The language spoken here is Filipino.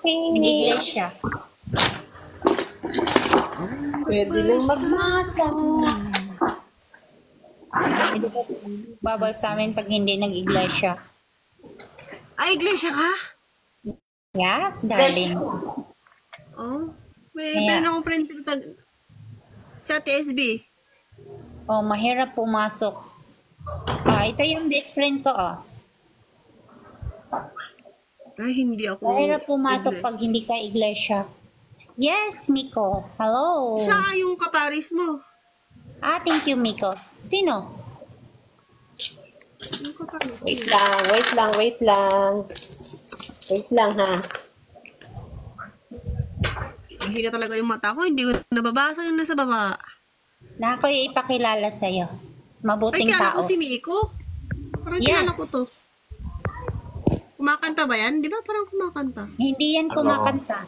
Iglesia. Pwede lang magmasa. Hindi ko babal sa amin pag hindi nag-iglesia. Ay, iglesia ka? Yeah, darling. Oh. May Kaya- ganun akong friend sa TSB. Oh, mahirap pumasok. Ito yung best friend ko, oh. Ay, hindi ako. Mahirap pumasok iglesia. pag hindi ka iglesia. Yes, Miko. Hello. Siya yung kaparis mo. Thank you, Miko. Sino? Yung kaparis mo. Wait lang. Wait lang, ha? Mahina talaga yung mata ko. Hindi ko nababasa yung nasa baba. Na ako ipakilala sa'yo. Ay, Mabuting kilala tao. ko si Miko. Parang Yes. kilala ko to. Kumakanta ba yan? Di ba parang kumakanta? Hindi yan kumakanta.